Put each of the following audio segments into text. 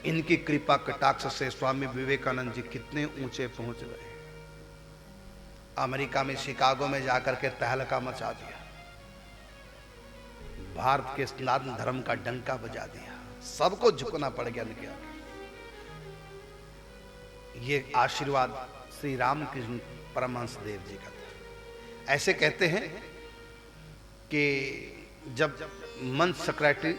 इनकी कृपा कटाक्ष से स्वामी विवेकानंद जी कितने ऊंचे पहुंच गए। अमेरिका में शिकागो में जाकर के तहलका मचा दिया, भारत के सनातन धर्म का डंका बजा दिया, सबको झुकना पड़ गया इनके आगे। ये आशीर्वाद श्री रामकृष्ण परमहंस देव जी का था। ऐसे कहते हैं कि जब मंच सेक्रेटरी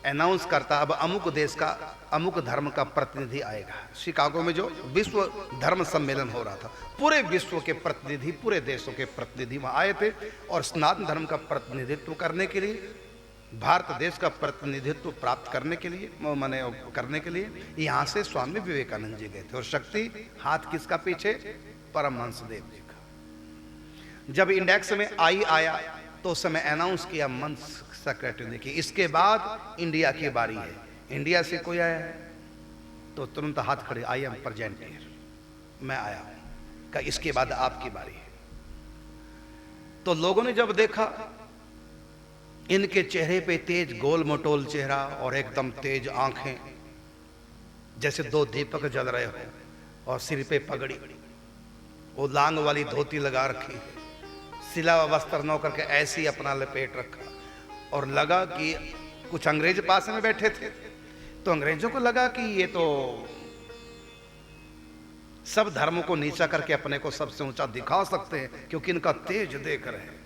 अनाउंस करता अब अमुक देश का अमुक धर्म का प्रतिनिधि आएगा, शिकागो में जो विश्व धर्म सम्मेलन हो रहा था, पूरे विश्व के प्रतिनिधि, पूरे देशों के प्रतिनिधि वहां आए थे और सनातन धर्म का प्रतिनिधित्व करने के लिए, भारत देश का प्रतिनिधित्व प्राप्त करने के लिए, माने करने के लिए यहां से स्वामी विवेकानंद जी गए थे। और शक्ति हाथ किसका पीछे? परमहंस देव जी का। जब इंडेक्स में आया तो उस समय अनाउंस किया मंच सेक्रेटरी ने कि इसके बाद इंडिया की बारी है। इंडिया से कोई आया है तो तुरंत हाथ खड़े, आई एम प्रेजेंट हियर, मैं आया हूं। का इसके बाद आपकी बारी है। तो लोगों ने जब देखा इनके चेहरे पे तेज गोल मटोल चेहरा और एकदम तेज आंखें, जैसे दो दीपक जल रहे हो, और सिर पे पगड़ी, वो लांग वाली धोती लगा रखी है, सिला वस्त्र नौ करके ऐसी अपना लपेट रखा, और लगा कि कुछ अंग्रेज पास में बैठे थे तो अंग्रेजों को लगा कि ये तो सब धर्मों को नीचा करके अपने को सबसे ऊंचा दिखा सकते हैं क्योंकि इनका तेज देख रहे हैं।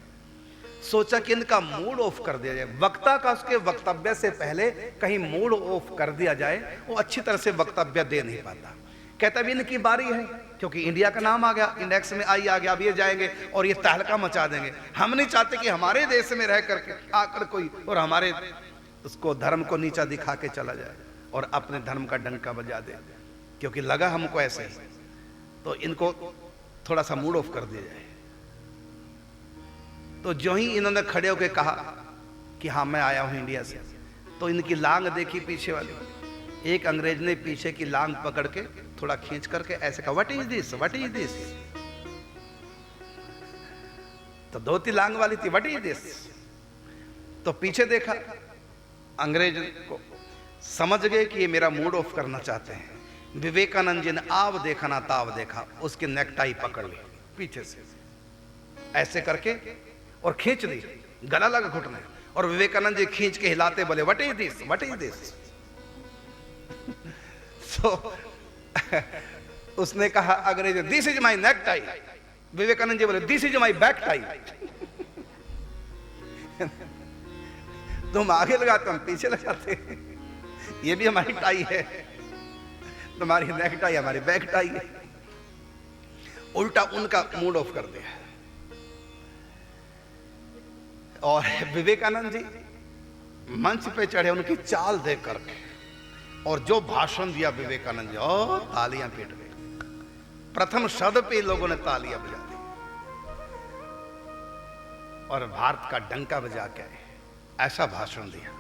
सोचा कि इनका मूड ऑफ कर दिया जाए, वक्ता का उसके वक्तव्य से पहले कहीं मूड ऑफ कर दिया जाए, वो अच्छी तरह से वक्तव्य दे नहीं पाता। कहता भी इनकी बारी है क्योंकि इंडिया का नाम आ गया, इंडेक्स में आ गया, अब ये जाएंगे और ये तहलका मचा देंगे। हम नहीं चाहते कि हमारे देश में रह करके आकर कोई और हमारे उसको धर्म को नीचा दिखा के चला जाए और अपने धर्म का डंका बजा दे, क्योंकि लगा हमको ऐसे ही, तो इनको थोड़ा सा मूड ऑफ कर दिया जाए। तो जो ही इन्होंने खड़े होकर कहा कि हाँ मैं आया हूं इंडिया से, तो इनकी लांग देखी पीछे वाली, एक अंग्रेज ने पीछे की लांग पकड़ के थोड़ा खींच करके ऐसे कहा, what is this, what is this. तो धोती लांग वाली थी, व्हाट इज दिस। तो पीछे देखा, अंग्रेज को समझ गए कि ये मेरा मूड ऑफ करना चाहते हैं। विवेकानंद जी ने आव देखा ना ताव देखा, उसकी नेकटाई पकड़ ली पीछे से ऐसे करके और खींच दी, गला लगा घुटने, और विवेकानंद जी खींच के हिलाते बोले, what is this, what is this. So, उसने कहा अंग्रेज, this is my neck tie. Vivekananda ji बोले, this is my back tie. तुम आगे लगाते हम पीछे लगाते, ये भी हमारी टाई है, तुम्हारी नेक टाई हमारी बैक टाई है। उल्टा उनका मूड ऑफ कर दिया। और विवेकानंद जी मंच पे चढ़े, उनकी चाल देख करके और जो भाषण दिया विवेकानंद जी, और तालियां पीट गई। प्रथम शब्द पे लोगों ने तालियां बजा दी और भारत का डंका बजा के ऐसा भाषण दिया।